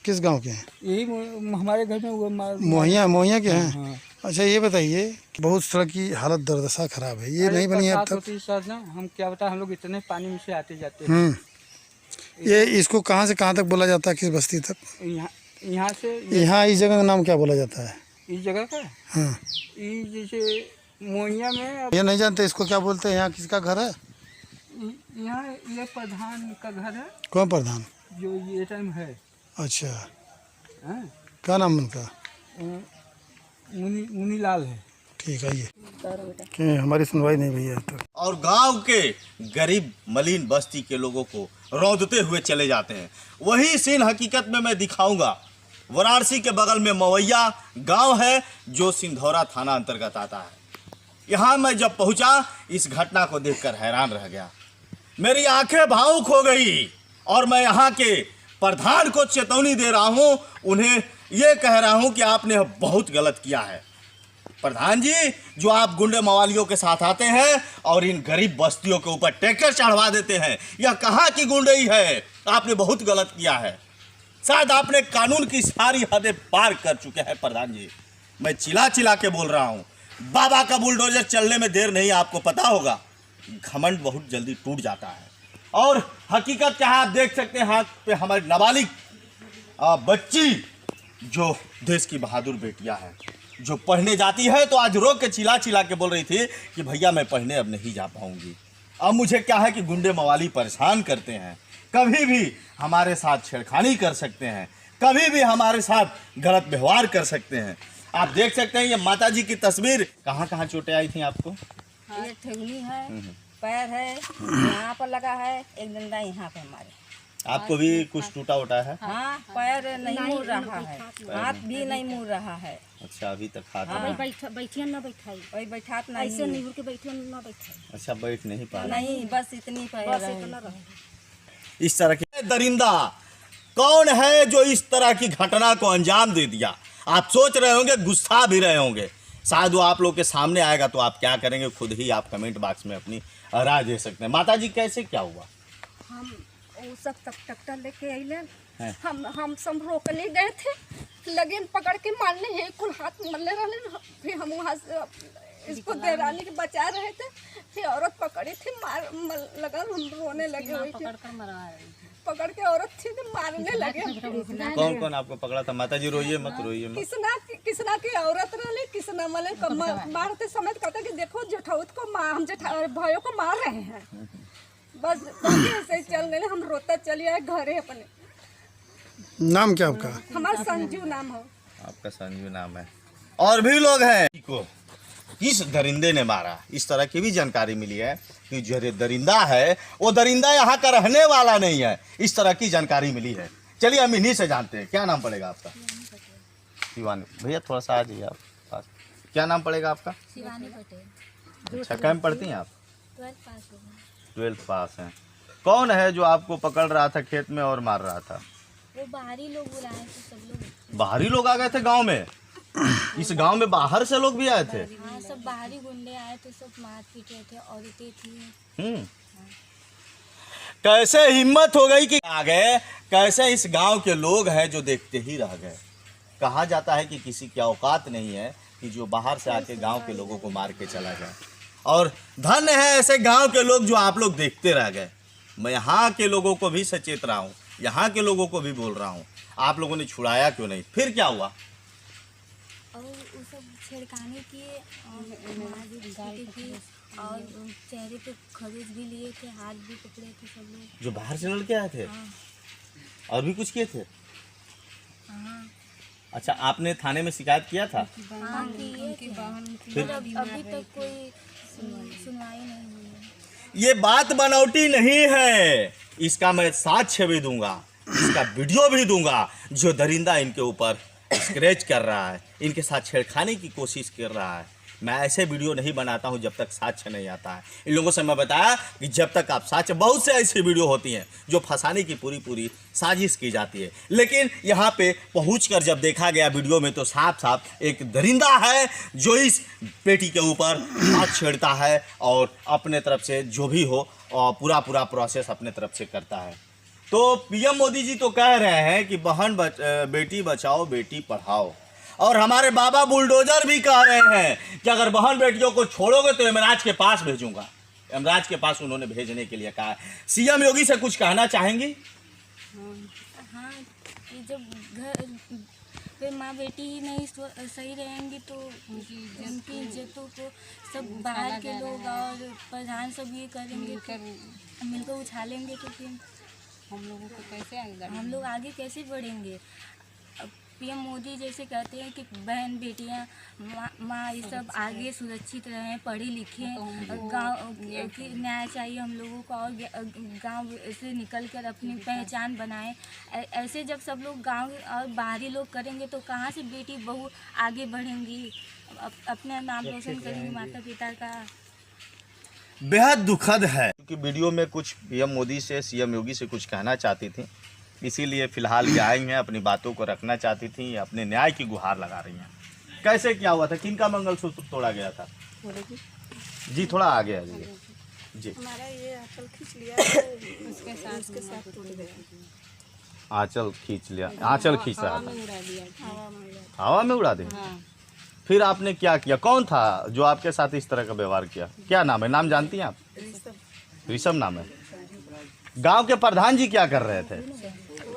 किस गांव के हैं? यही हमारे घर में वो मोहिया के हैं। हाँ। अच्छा ये बताइए कि बहुत सड़क की हालत दुर्दशा खराब है, ये नहीं बनी है अब तक। सर ना हम क्या बता, हम लोग इतने पानी में से आते जाते हैं। ये इसको कहाँ से कहाँ तक बोला जाता है, किस बस्ती तक? यहाँ से यहाँ इस जगह का नाम क्या बोला जाता है? इस जगह का हाँ, ये जैसे मोहिया में ये नहीं जानते इसको क्या बोलते हैं? यहाँ किसका घर है? यहाँ ये प्रधान का घर है कौन प्रधान? जो ये टाइम है। अच्छा, हाँ? क्या नाम उनका? मुनीलाल है। ठीक है, ये कि हमारी सुनवाई नहीं हुई है अब तक। और गांव के गरीब मलिन बस्ती के लोगों को रौंदते हुए चले जाते हैं। वही सीन हकीकत में मैं दिखाऊंगा। वाराणसी के बगल में मवैया गांव है जो सिंधौरा थाना अंतर्गत आता है। यहाँ मैं जब पहुंचा इस घटना को देखकर हैरान रह गया, मेरी आंखें भावुक हो गई और मैं यहाँ के प्रधान को चेतावनी दे रहा हूँ, उन्हें ये कह रहा हूँ कि आपने बहुत गलत किया है। प्रधान जी, जो आप गुंडे मवालियों के साथ आते हैं और इन गरीब बस्तियों के ऊपर टैंकर चढ़वा देते हैं, यह कहाँ की गुंडई है? आपने बहुत गलत किया है। शायद आपने कानून की सारी हदें पार कर चुके हैं प्रधान जी। मैं चिल्ला चिल्ला के बोल रहा हूँ, बाबा का बुलडोजर चलने में देर नहीं, आपको पता होगा। घमंड बहुत जल्दी टूट जाता है। और हकीकत क्या है आप देख सकते हैं, हाथ पे हमारी नाबालिग बच्ची जो देश की बहादुर बेटियां हैं, जो पढ़ने जाती है, तो आज रो के चिल्ला चिल्ला के बोल रही थी कि भैया मैं पढ़ने अब नहीं जा पाऊंगी। अब मुझे क्या है कि गुंडे मवाली परेशान करते हैं, कभी भी हमारे साथ छेड़खानी कर सकते हैं, कभी भी हमारे साथ गलत व्यवहार कर सकते हैं। आप देख सकते हैं ये माता जी की तस्वीर। कहाँ कहाँ चोटें आई थी आपको? ये ठेगुनी है, पैर है, यहाँ पर लगा है, एक डंडा यहाँ पे हमारे। आपको भी कुछ टूटा उटा है? हाँ, पैर नहीं मुड़ रहा है, हाथ भी नहीं मुड़ रहा है। अच्छा, अभी तक हाथ बैठिए ना बैठाई, वही बैठात नहीं, ऐसे नहीं के बैठिए ना बैठाई। अच्छा, बैठ नहीं पा रहे? नहीं, बस इतनी पैर है। इस तरह के दरिंदा कौन है जो इस तरह की घटना को अंजाम दे दिया? आप सोच रहे होंगे, गुस्सा भी रहे होंगे। शायद वो आप लोग के सामने आएगा तो आप क्या करेंगे, खुद ही आप कमेंट बॉक्स में अपनी राय दे सकते हैं। माता जी, कैसे क्या हुआ? हम वो सब तक ट्रैक्टर लेके अइले, हम सब रोकने गए थे, लगे पकड़ के मारने है, कुल हाथ मरले रहे। फिर हम वहाँ से इसको देरानी के बचा रहे थे, फिर औरत पकड़ी थी, लगा हम रोने लगे। पकड़ के औरत थी तो मारने लगे। कौन कौन आपको पकड़ा था? माता जी रोइए मत, रोइए मत। किसना की औरत रहे, किसना मले मारते समय कहते कि देखो जेठाउत को हम भाइयों को मार रहे हैं। बस ऐसे ही चल गए, हम रोता चले आए घरे अपने। नाम क्या आपका? हमारा संजू नाम है। आपका संजू नाम है। और भी लोग हैं को किस दरिंदे ने मारा, इस तरह की भी जानकारी मिली है कि जो दरिंदा है वो दरिंदा यहाँ का रहने वाला नहीं है, इस तरह की जानकारी मिली है। चलिए हम इन्हीं से जानते हैं। क्या नाम पड़ेगा आपका? शिवानी। भैया थोड़ा सा आ जाइए आप पास। क्या नाम पड़ेगा आपका? शिवानी पटेल। अच्छा, कैंप पढ़ती हैं आप? 12 पास हैं। कौन है जो आपको पकड़ रहा था खेत में और मार रहा था? वो बाहरी लोग बुलाए थे, सब लोग बाहरी लोग आ गए थे गांव में? इस गांव में बाहर से लोग भी आए थे? हाँ, सब बाहरी गुंडे आए थे, सब मार पीट रहे थे, औरतें थी। कैसे हिम्मत हो गई कि आ गए? कैसे इस गांव के लोग हैं जो देखते ही रह गए? कहा जाता है कि किसी की औकात नहीं है कि जो बाहर से आके गांव के लोगों को मार के चला जाए। और धन्य है ऐसे गांव के लोग जो आप लोग देखते रह गए। मैं यहाँ के लोगों को भी सचेत रहा हूँ, यहाँ के लोगों को भी बोल रहा हूँ, आप लोगों ने छुड़ाया क्यों नहीं? फिर क्या हुआ? और वो सब छेड़खानी किए और चेहरे पे खरोच भी लिए थे, हाथ भी पकड़े थे सब लोग। जो बाहर से लड़के आए थे? हाँ। और भी कुछ किए थे? हाँ। अच्छा, आपने थाने में शिकायत किया था? हाँ, फिर अभी तक कोई सुनवाई नहीं हुई है। ये बात बनावटी नहीं है, इसका मैं साक्ष्य भी दूंगा, इसका वीडियो भी दूंगा। जो दरिंदा इनके ऊपर स्क्रैच कर रहा है, इनके साथ छेड़खानी की कोशिश कर रहा है, मैं ऐसे वीडियो नहीं बनाता हूं जब तक साक्ष्य नहीं आता है। इन लोगों से मैं बताया कि जब तक आप साक्ष्य, बहुत से ऐसी वीडियो होती हैं जो फंसाने की पूरी साजिश की जाती है, लेकिन यहाँ पे पहुंचकर जब देखा गया वीडियो में तो साफ साफ एक दरिंदा है जो इस बेटी के ऊपर हाथ छेड़ता है और अपने तरफ से जो भी हो पूरा प्रोसेस अपने तरफ से करता है। तो पीएम मोदी जी तो कह रहे हैं कि बेटी बचाओ बेटी पढ़ाओ, और हमारे बाबा बुलडोजर भी कह रहे हैं कि अगर बहन बेटियों को छोड़ोगे तो यमराज के पास भेजूंगा। यमराज के पास उन्होंने भेजने के लिए कहा है। सीएम योगी से कुछ कहना चाहेंगी? हाँ, कि जब घर पे माँ बेटी ही नहीं सही रहेंगी तो उनकी इज्जतों को सब बाहर के लोग और प्रधान सब ये करेंगे, मिलकर उछालेंगे तो फिर हम लोगों को कैसे आगे हम लोग आगे कैसे बढ़ेंगे। पीएम मोदी जैसे कहते हैं कि बहन बेटियां माँ ये सब आगे सुरक्षित रहें, पढ़े लिखें, गांव की न्याय चाहिए हम लोगों को, और गांव से निकल कर अपनी पहचान बनाएं। ऐसे जब सब लोग गांव और बाहरी लोग करेंगे तो कहाँ से बेटी बहू आगे बढ़ेंगी, अपना नाम रोशन करेंगी, माता पिता का। बेहद दुखद है क्योंकि वीडियो में कुछ पीएम मोदी से सीएम योगी से कुछ कहना चाहती थी, इसीलिए फिलहाल ये आई हैं, अपनी बातों को रखना चाहती थी, अपने न्याय की गुहार लगा रही हैं। कैसे क्या हुआ था, किनका मंगलसूत्र तोड़ा गया था? जी थोड़ा आगे आ जाइए जी। हमारा ये आंचल खींच लिया, उसके साथ टूट गया। आंचल खींच लिया, आंचल खींच रहा था, हवा में उड़ा दे। फिर आपने क्या किया? कौन था जो आपके साथ इस तरह का व्यवहार किया? क्या नाम है? नाम जानती हैं आप? ऋषभ नाम है। गांव के प्रधान जी क्या कर रहे थे?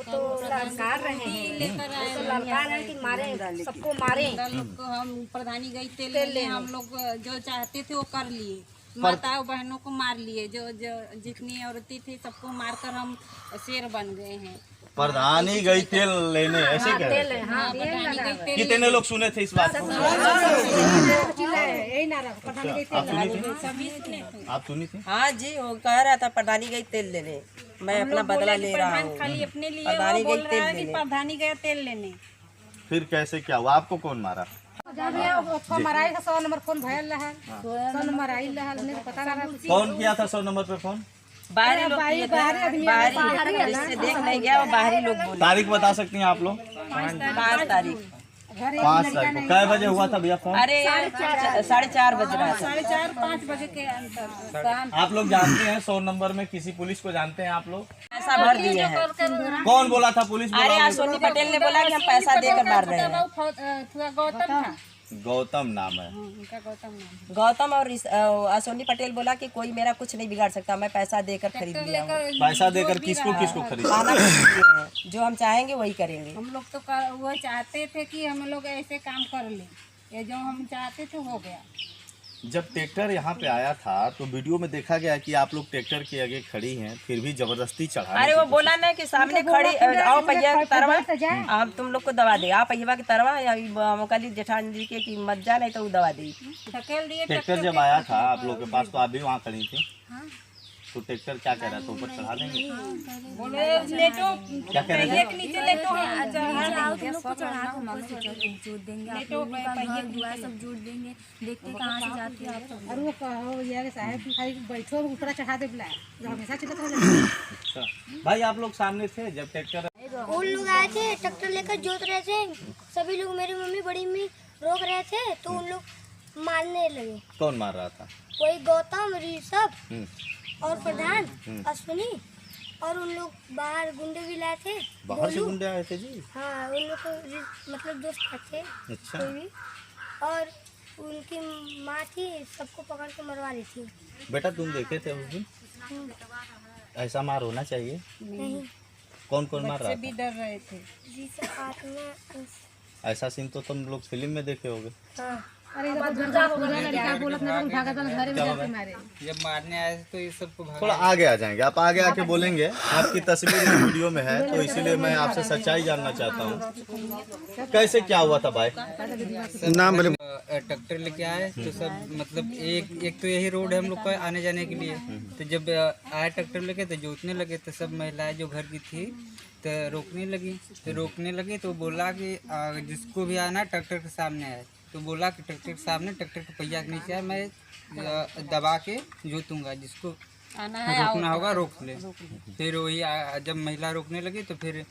तो ललकार रहे हैं, तो ललकार है कि मारे, सबको मारे। लोग को हम प्रधानी गई तेल ले, हम लोग जो चाहते थे वो कर लिए, माताओं बहनों को मार लिए, जो जितनी औरतें थी सबको मारकर हम शेर बन गए हैं। प्रधानी गई तेल लेने, ऐसे कह रहे थे? हाँ, प्रधानी गई तेल कितने लोग सुने थे इस बात को? सभी सुने थे। आप सुनी थी? हाँ जी, वो कह रहा था प्रधानी गई तेल लेने, मैं अपना बदला ले रहा हूँ। खाली अपने लिए प्रधानी वो बोल गई रहा है तेल कि लेने। प्रधानी गया तेल लेने। फिर कैसे क्या हुआ? आपको कौन मारा? मराई का 100 नंबर फोन भयल रहा, 100 नंबर आई रहा, मेरे पता ना रहा। कौन किया था 100 नंबर पे फोन? बाहरी लोग किए थे, बाहरी जिससे देख नहीं गया वो बाहरी लोग बोले। तारीख बता सकती हैं आप लोग? 5 तारीख। 5 तारीख को। कै बजे हुआ था भैया फोन? अरे 4:30 बज रहा था। 4:30-5 बजे के अंदर। आप लोग जानते हैं 100 नंबर में किसी पुलिस को जानते हैं आप लोग? पैसा भर दिए हैं। कौन बोला था? पुलिस अरे बोला? सोनी पटेल ने बोला कि हम पैसा देकर मार रहे हैं। गौतम था, गौतम नाम है। उनका गौतम नाम। गौतम और सोनी पटेल बोला कि कोई मेरा कुछ नहीं बिगाड़ सकता, मैं पैसा देकर खरीद लिया हूँ। पैसा देकर किसको किसको खरीदा? खाना खरीद लिए हैं, जो हम चाहेंगे वही करेंगे। हम लोग तो वो चाहते थे कि हम लोग ऐसे काम कर लें, ये जो हम चाहते थे हो गया। जब ट्रैक्टर यहाँ पे आया था तो वीडियो में देखा गया कि आप लोग ट्रैक्टर के आगे खड़ी हैं, फिर भी जबरदस्ती चढ़ा। अरे वो बोला ना कि सामने खड़ी आओ पहिया की तरवा, हम तुम लोग को दवा दे, आप पहिया की तरवा या मोकाली जेठान जी के कि मत जा, नहीं तो वो दवा दे। धकेल दिए। ट्रैक्टर जब आया था आप लोग के पास तो आप भी वहाँ खड़ी थी, तो ट्रैक्टर क्या कह रहा था? ऊपर चढ़ा देंगे? बोले लेटो, क्या कह रहे थे? नीचे लेटो, आओ तुम लोग को चढ़ा के ऊपर से जोड़ देंगे, आप लोगों का घर दुआर सब जोड़ देंगे, देखते कहाँ से जाती है आप सब। और वो कहो यार साहब कि खाली बैठो ऊपर चढ़ा दे बुलाए, जो हमेशा चलता रहता। अच्छा भाई, आप लोग सामने थे जब ट्रैक्टर? उन लोग आए थे ट्रैक्टर लेकर जोत रहे थे, सभी लोग मेरी मम्मी बड़ी मम्मी रोक रहे थे तो उन लोग मारने लगे। कौन मार रहा था? कोई गौतम, ऋषभ और प्रधान, अश्विनी, और उन लोग बाहर गुंडे भी लाए थे। बाहर से गुंडे आए थे जी? हाँ, उन लोग को मतलब दोस्त थे अच्छा। कोई भी, और उनकी माँ थी, सबको पकड़ के मरवा रही थी। बेटा तुम देखे थे उस दिन? ऐसा मार होना चाहिए। नहीं, कौन कौन मार रहा भी था? डर रहे थे। ऋषभ हाथ में। ऐसा सीन तो तुम लोग फिल्म में देखे होगे। हाँ, अरे इधर दुर्गा पूजा लड़का बोलत नहीं तो भागत वाला घरे में जाके मारे। जब मारने आए थे तो ये सबको थोड़ा आगे आ जाएंगे, आप आगे आके बोलेंगे। आपकी तस्वीर इस वीडियो में है तो इसीलिए मैं आपसे सच्चाई जानना चाहता हूँ, कैसे क्या हुआ था भाई? नाम बोले। ट्रैक्टर लेके आए तो सब मतलब एक तो यही रोड है हम लोग का आने जाने के लिए। तो जब आए ट्रैक्टर लेके तो जोतने लगे तो सब महिलाएं जो घर की थी तो रोकने लगी तो बोला कि जिसको भी आना ट्रैक्टर के सामने आए। तो बोला कि ट्रैक्टर के सामने, ट्रैक्टर के पहिया के नीचे आए, मैं दबा के जोतूंगा, जिसको रोकना होगा रोक ले। फिर वही जब महिला रोकने लगी तो फिर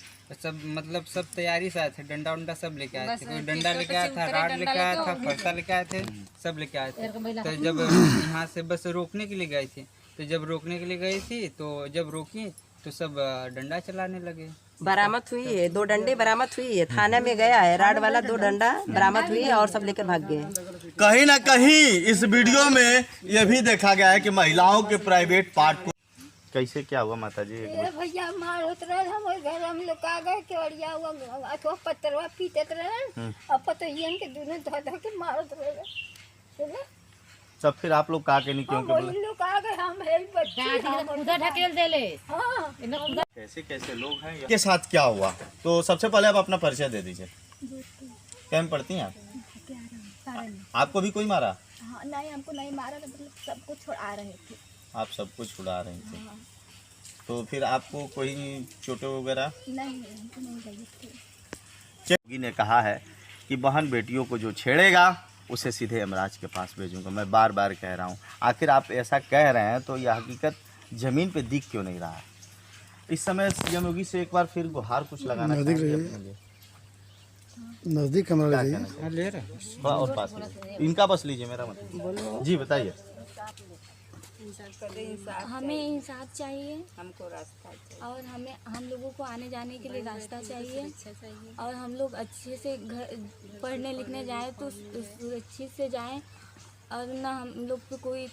सब मतलब सब तैयारी से आए थे, डंडा उंडा सब लेके आए थे। कोई डंडा लेके आया था, राड लेके आया था, फरसा लेके आए थे, सब लेके आए थे। तो जब यहाँ से बस रोकने के लिए गई थी, तो जब रोकने के लिए गई थी तो जब रोकी तो सब डंडा चलाने लगे। बरामद हुई है, 2 डंडे बरामद हुई है, थाने में गया है, राड वाला 2 डंडा बरामद हुई है और सब लेकर भाग गए। कहीं ना कहीं इस वीडियो में यह भी देखा गया है कि महिलाओं के प्राइवेट पार्ट को कैसे क्या हुआ माता जी? भैया मार उतरल हमारे घर हम लोग आ गए केवड़िया हुआ अथवा पत्थरवा पीटत रहे और पतोहियन के दोनों धो धो के मारत रहे। सब फिर आप लोग का के नहीं क्यों बोले? लोग आ गए हम है बच्चे उधर ढकेल देले। हाँ कैसे कैसे लोग हैं के साथ क्या हुआ? तो सबसे पहले आप अपना परिचय दे दीजिए। क्या में पढ़ती हैं आप? आपको भी कोई मारा? हाँ नहीं हमको नहीं मारा, मतलब सबको छुड़ा रहे थे। आप सबको छुड़ा रहे थे। तो फिर आपको कोई चोटें वगैरह? नहीं हमको नहीं लगी थी। जोगी ने कहा है कि बहन बेटियों को जो छेड़ेगा उसे सीधे यमराज के पास भेजूंगा। मैं बार बार कह रहा हूँ, आखिर आप ऐसा कह रहे हैं तो यह हकीकत ज़मीन पे दिख क्यों नहीं रहा है? इस समय सीएम योगी से एक बार फिर गुहार कुछ लगाना चाहिए। नज़दीक कैमरा ले रहे थोड़ा और पास लीजिए। इनका बस लीजिए, मेरा मतलब। जी बताइए। हमें इंसाफ चाहिए, हमको रास्ता चाहिए और हम लोगों को आने जाने के लिए रास्ता चाहिए और हम लोग अच्छे से घर पढ़ने लिखने जाएं तो सुरक्षित से जाएं और ना हम लोग पे कोई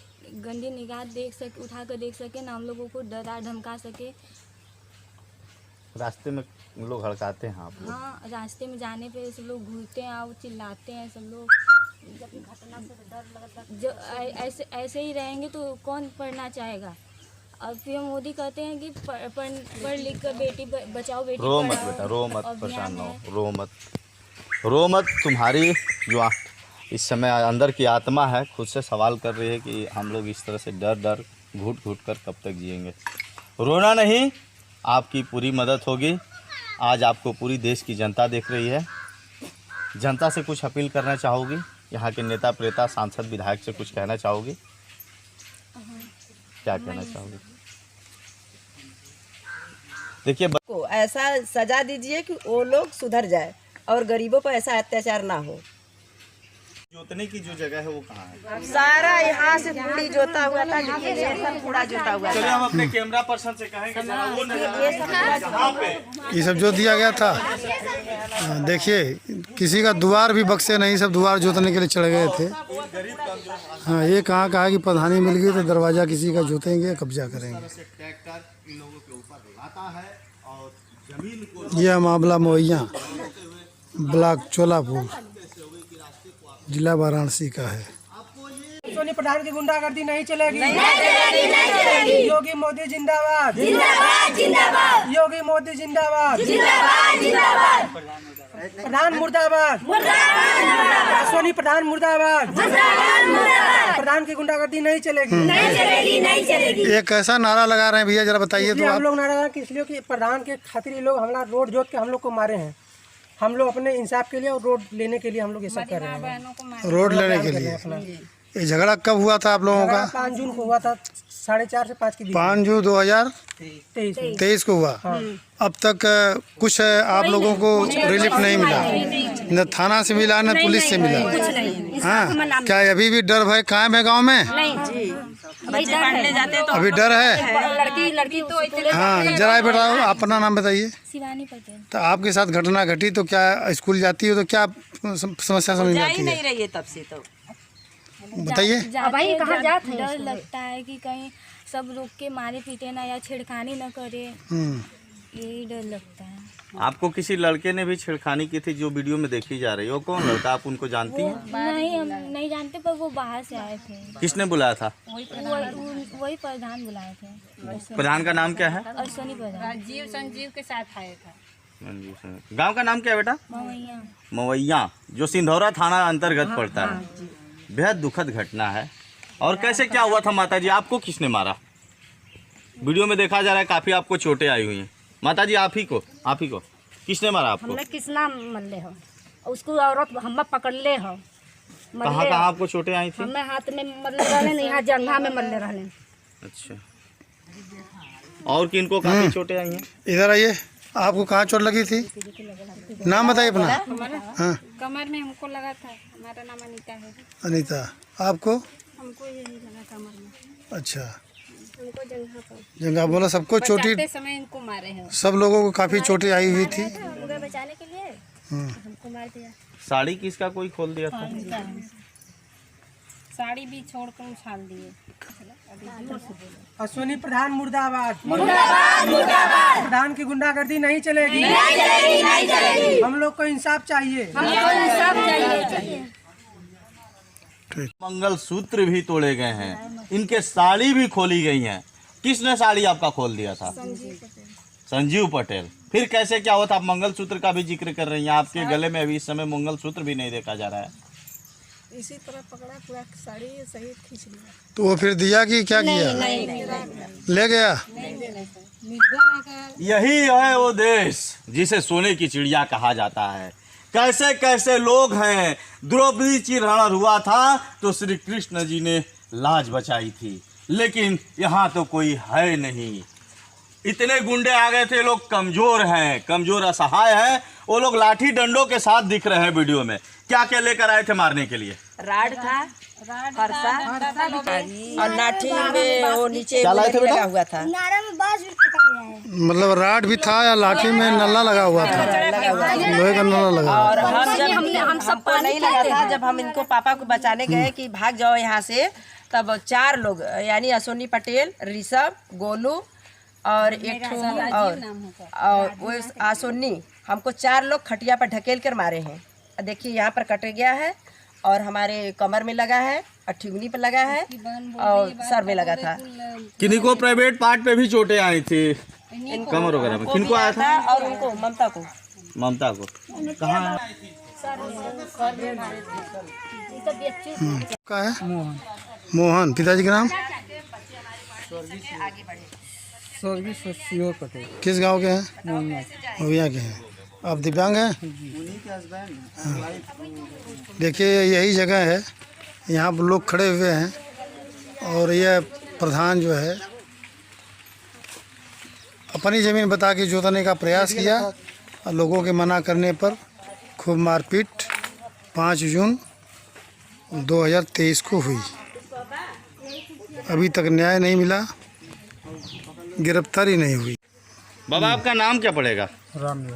गंदी निगाह उठा कर देख सके, ना हम लोगों को डरा धमका सके। रास्ते में लोग हड़काते हैं आप लोग? हाँ, रास्ते में जाने पे सब लोग घूरते हैं और चिल्लाते हैं सब लोग। घटना से डर लगता है। जो ऐसे ही रहेंगे तो कौन पढ़ना चाहेगा? और पीएम मोदी कहते हैं कि पढ़ लिख कर बेटी बचाओ बेटी रो मत बेटा, रो मत, परेशान ना हो, रो मत। तुम्हारी जो इस समय अंदर की आत्मा है खुद से सवाल कर रही है कि हम लोग इस तरह से डर घुट कर कब तक जिएंगे। रोना नहीं, आपकी पूरी मदद होगी। आज आपको पूरी देश की जनता देख रही है। जनता से कुछ अपील करना चाहोगी? यहाँ के नेता प्रेता सांसद विधायक से कुछ कहना चाहोगी? क्या कहना चाहोगी? देखिए को ऐसा सजा दीजिए कि वो लोग सुधर जाए और गरीबों पर ऐसा अत्याचार ना हो। जोतने की जो जगह है वो कहाँ है? सारा यहाँ से पूरी जोता हुआ था, सब पूरा जोता हुआ चलिए था। हम अपने कैमरा पर्सन से कहेंगे जरा वो नजारा जहाँ पे ये सब जो दिया गया था, देखिए किसी का द्वार भी बक्से नहीं, सब द्वार जोतने के लिए चढ़ गए थे। हाँ, ये कहाँ कहा कि प्रधानी मिल गई तो दरवाज़ा किसी का जोतेंगे, कब्जा करेंगे। ट्रैक्टर इन लोगों के ऊपर आता है और जमीन को यह मामला मवैया ब्लॉक चोलापुर जिला वाराणसी का है। सोनी प्रधान की गुंडागर्दी नहीं चलेगी। योगी मोदी जिंदाबाद, योगी मोदी जिंदाबाद, प्रधान मुर्दाबाद, सोनी प्रधान मुर्दाबाद। प्रधान की गुंडागर्दी नहीं चलेगी। ये कैसा नारा लगा रहे हैं भैया, जरा बताइए तो हम आप। लोग नारा लगा कि इसलिए कि प्रधान के खातिर ये लोग हमारा रोड जोत के हम लोग को मारे हैं। हम लोग अपने इंसाफ के लिए और रोड लेने के लिए हम लोग ये सब कर रहे हैं। रोड लेने के लिए ये झगड़ा कब हुआ था आप लोगों का? 5 जून को हुआ था, 4:30 से 5 के बीच। 5 जून 2023 को हुआ। अब तक कुछ आप लोगों को रिलीफ नहीं मिला, न थाना से मिला न पुलिस से मिला। हाँ, क्या अभी भी डर भय कायम है गांव में? बच्चे पढ़ने जाते तो अभी डर है? लड़की तो हाँ, जरा बताओ, अपना नाम बताइए। शिवानी पटेल। तो आपके साथ घटना घटी तो क्या स्कूल जाती हो तो क्या समस्या समझ जा आती ही है? नहीं रही है तब से। तो बताइए। भाई कहाँ जाते हैं? डर लगता है कि कहीं सब रोक के मारे पीटे ना या छेड़खानी ना करे, यही डर लगता है। आपको किसी लड़के ने भी छेड़खानी की थी जो वीडियो में देखी जा रही है, वो कौन लड़का? आप उनको जानती हैं? नहीं, हम नहीं जानते, पर वो बाहर से आए थे। किसने बुलाया था? वही प्रधान बुलाए थे। प्रधान का नाम क्या है? अश्वनी प्रधान। संजीव के साथ आए था। गांव का नाम क्या है बेटा? मवैया। मवैया, जो सिंधौरा थाना अंतर्गत पड़ता है। बेहद दुखद घटना है। और कैसे क्या हुआ था माता जी? आपको किसने मारा? वीडियो में देखा जा रहा है काफी आपको चोटें आई हुई हैं। माता जी आप ही को किसने मारा आपको? हमने किसना मल्ले हो, उसको औरत हम पकड़ ले हो। कहाँ आपको चोटें आई थी? हमें हाथ में मल्ले रहने, यहाँ जंघा में मल्ले रहने। अच्छा, और किनको काफी चोटें आई हैं? इधर आइए, आपको कहाँ चोट लगी थी? नाम बताइए अपना। हाँ, कमर में हमको लगा था। हमारा नाम अनीता है। अनीता, आपको? हमको यही लगा कमर में। अच्छा, हमको जंघा पर जंगा बोला सबको चोटी, बचाते समय इनको मारे हैं। सब लोगों को काफी चोटें आई हुई थी। मुझे बचाने के लिए हमको मार दिया। साड़ी किसका कोई खोल दिया था? साड़ी भी छोड़कर उछाल दिए। अश्विनी प्रधान मुर्दाबाद, मुर्दाबाद, मुर्दाबाद। प्रधान की गुंडागर्दी नहीं चलेगी, नहीं चलेगी, नहीं चलेगी। हम लोग को इंसाफ चाहिए, हमको इंसाफ चाहिए। मंगलसूत्र भी तोड़े गए हैं, इनके साड़ी भी खोली गई हैं। किसने साड़ी आपका खोल दिया था? संजीव पटेल। फिर कैसे क्या हुआ था? आप मंगलसूत्र का भी जिक्र कर रही हैं, आपके गले में अभी इस समय मंगलसूत्र भी नहीं देखा जा रहा है। इसी तरह पकड़ा पूरा साड़ी सही खींच लिया। तो वो फिर दिया कि क्या किया? ले गया। यही है वो देश जिसे सोने की चिड़िया कहा जाता है। कैसे कैसे लोग हैं। द्रौपदी चिरहरण हुआ था तो श्री कृष्ण जी ने लाज बचाई थी, लेकिन यहाँ तो कोई है नहीं। इतने गुंडे आ गए थे, लोग कमजोर हैं, कमजोर असहाय हैं। वो लोग लाठी डंडों के साथ दिख रहे हैं वीडियो में। क्या क्या लेकर आए थे मारने के लिए? राड था, फरसा और लाठी में वो नीचे लगा हुआ था। नारा में बाज भी फेंका गया है। मतलब राड भी था या लाठी में नल्ला लगा हुआ था? लोहे का नल्ला लगा। और हमको नहीं लगा था। जब हम इनको पापा को बचाने गए कि भाग जाओ यहाँ से, तब 4 लोग यानी अश्विनी पटेल, ऋषभ, गोलू और एक और वो अश्विनी, हमको 4 लोग खटिया पर ढकेल कर मारे हैं। देखिए यहाँ पर कट गया है और हमारे कमर में लगा है और ठिगुनी पर लगा है और सर में लगा था। किन्हीं को प्राइवेट पार्ट पे भी चोटें आई थी, कमर वगैरह में। किनको आया था? और उनको ममता को। ममता को कहाँ का है? मोहन। पिताजी का नाम? स्वर्गीय शिव पटेल। किस गांव के हैं? मोहनिया के हैं। आप दिव्यांग हैं? हाँ। देखिए यही जगह है, यहाँ पर लोग खड़े हुए हैं और यह प्रधान जो है अपनी ज़मीन बता के जोतने का प्रयास किया और लोगों के मना करने पर खूब मारपीट 5 जून 2023 को हुई। अभी तक न्याय नहीं मिला, गिरफ्तारी नहीं हुई। बाबा आपका नाम क्या पड़ेगा? राम।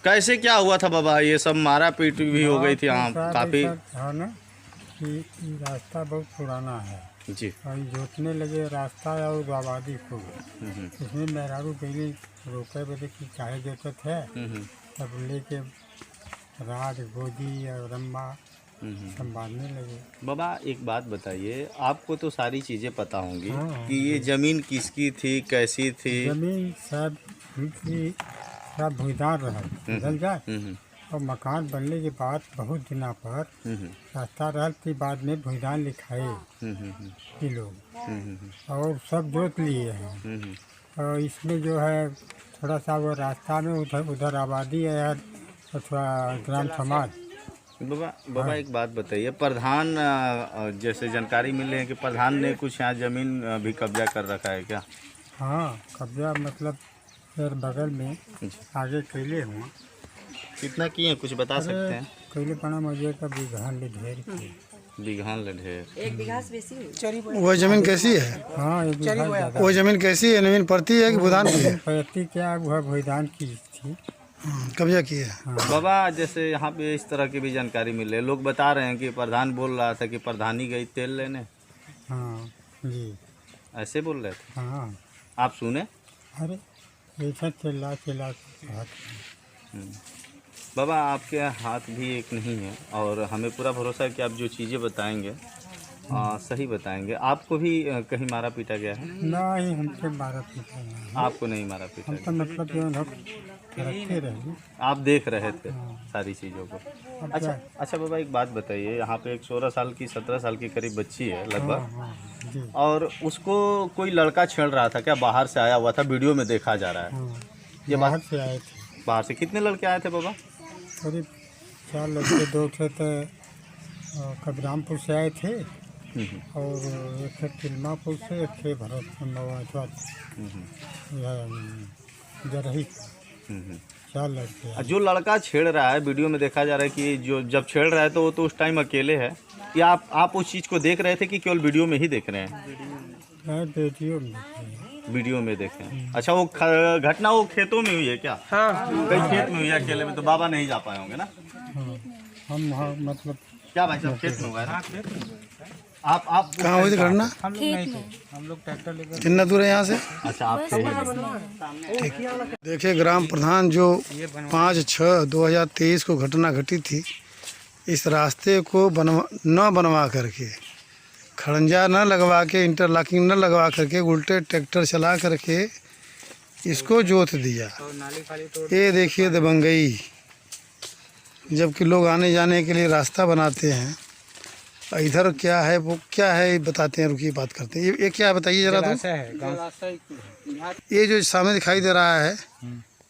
कैसे क्या हुआ था बाबा? ये सब मारा पीट भी हो गई थी यहाँ काफी। था ना कि रास्ता बहुत पुराना है जी, और जोतने लगे रास्ता और आबादी खूब। इसमें मेहरारू पहले रोके बदे की चाहे जोतत है, तब लेके राड गोदी और रम्बा संभालने लगे। बाबा एक बात बताइए, आपको तो सारी चीजें पता होंगी कि ये जमीन किसकी थी, कैसी थी? जमीन सब भूदार रहा बदल जाए और मकान बनने के बाद बहुत दिनों पर रास्ता रहल थी, बाद में भूदान लिखाए ये लोग और सब जोत लिए हैं। और इसमें जो है थोड़ा सा वो रास्ता में उधर आबादी है अथवा ग्राम समाज। बाबा एक बात बताइए, प्रधान जैसे जानकारी मिले हैं कि प्रधान ने कुछ यहाँ जमीन भी कब्जा कर रखा है क्या? हाँ, कब्जा मतलब फिर बगल में आगे कैले हुआ। कितना किए कुछ बता सकते हैं? कैले पड़ा मुझे का बिघान ले ढेर किए। बिघान ले ढेर? 1 बीघा से बेसी। वो जमीन कैसी है? हाँ, 1 बीघा ज़्यादा। वो जमीन कैसी है? नवीन पड़ती है कि भूदान की है? पड़ती क्या वह भूदान की थी, कब्जा की है। बाबा जैसे यहाँ पे इस तरह की भी जानकारी मिले, लोग बता रहे हैं कि प्रधान बोल रहा था कि प्रधानी गई तेल लेने। हाँ जी, ऐसे बोल रहे थे? हाँ। आप सुने? अरे ऐसा चिल्ला बाबा आपके हाथ भी एक नहीं है और हमें पूरा भरोसा है कि आप जो चीज़ें बताएंगे सही बताएंगे। आपको भी कहीं मारा पीटा गया है? नहीं, हमसे मारा पीटा नहीं। आपको नहीं मारा पीटा? हम तो मतलब जो रखे रहे, आप देख रहे थे सारी चीज़ों को। अच्छा बाबा एक बात बताइए, यहाँ पे एक 16 साल की 17 साल की करीब बच्ची है लगभग, और उसको कोई लड़का छेड़ रहा था क्या? बाहर से आया हुआ था, वीडियो में देखा जा रहा है। ये बाहर से आए थे। बाहर से कितने लड़के आए थे बाबा? करीब 4 लड़के, 2 थे तो कबरामपुर से आए थे और एक थे तिलमापुर से, एक थे भरत जरही। 4 लड़के। जो लड़का छेड़ रहा है वीडियो में देखा जा रहा है कि जो जब छेड़ रहा है तो वो तो उस टाइम अकेले है, या आप उस चीज़ को देख रहे थे कि केवल वीडियो में ही देख रहे हैं? वीडियो में देखे हैं। वीडियो में देखे हैं। अच्छा, वो घटना वो खेतों में हुई है क्या? हाँ, कई खेत में हुई है, अकेले में तो बाबा नहीं जा पाए होंगे ना? हाँ, हम वहाँ मतलब क्या भाई साहब, खेत में हुआ है ना? आप कहाँ हुई थी घटना? हम लोग नहीं थे, हम लोग ट्रैक्टर लेकर। कितना दूर है यहाँ से? अच्छा, आप थे ही। देखिए, ग्राम प्रधान जो 5/6/2023 को घटना घटी थी, इस रास्ते को न बनवा करके, खड़ंजा न लगवा के, इंटरलॉकिंग न लगवा करके, उल्टे ट्रैक्टर चला करके इसको जोत दिया। ये देखिए दबंगई, जबकि लोग आने जाने के लिए रास्ता बनाते हैं। इधर क्या है, वो क्या है, बताते हैं, रुकिए बात करते हैं। ये क्या है बताइए जरा तो। ये जो सामने दिखाई दे रहा है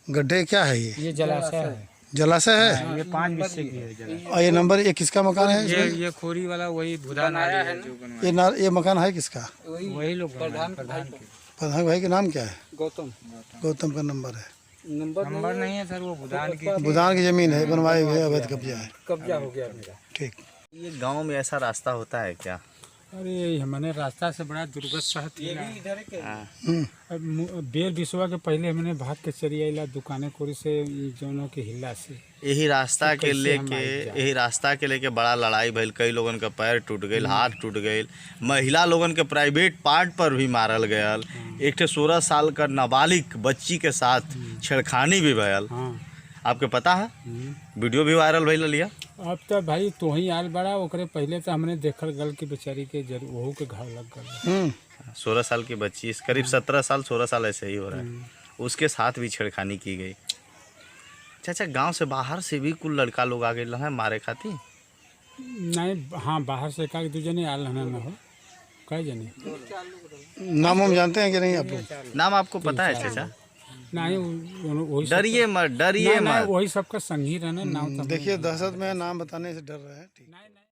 गड्ढे, क्या है ये? जलाशय है। जलाशय है? ये 5 बिस्से की है जलाशय। और ये नंबर, ये किसका मकान है? ये खोरी वाला वही भुदान आया है जो ये मकान है किसका? वही लोग प्रधान प्रधान भाई का नाम क्या है? गौतम का नंबर है? नंबर नहीं है सर, वो भूदान की जमीन है, बनवाए हुए अवैध कब्जा हो गया मेरा। ठीक। ये गांव में ऐसा रास्ता होता है क्या? अरे हमने रास्ता से बड़ा दुर्गत सहत बेर बिसवा के पहले हमने भाग के चली आइला दुकाने कोरी से जोनों के हिल्ला से। यही रास्ता के लेके बड़ा लड़ाई भइल। कई लोगन का पैर टूट गई, हाथ टूट गई, महिला लोगन के प्राइवेट पार्ट पर भी मारल गयल। एक ठे 16 साल का नाबालिग बच्ची के साथ छेड़खानी भी भयल। आपके पता है? वीडियो भी वायरल भइल लिया। अब तो भाई तो ही आल बड़ा, ओकरे पहले तो हमने देखल गल की बेचारी के वहू के घाव लग गल। 16 साल की बच्ची, करीब 17 साल 16 साल ऐसे ही हो रहा है, उसके साथ भी छेड़खानी की गई। चाचा, गांव से बाहर से भी कुल लड़का लोग आ गए हैं मारे खातिर? नहीं, हाँ, बाहर से का 2 जने आल न हो, कई जने। नाम हम जानते हैं कि नहीं आप लोग? नाम आपको पता है चाचा? नहीं, डरिए मत, वही सबका संगी रहना नाम। देखिए, दहशत में नाम बताने से डर रहे हैं। ठीक।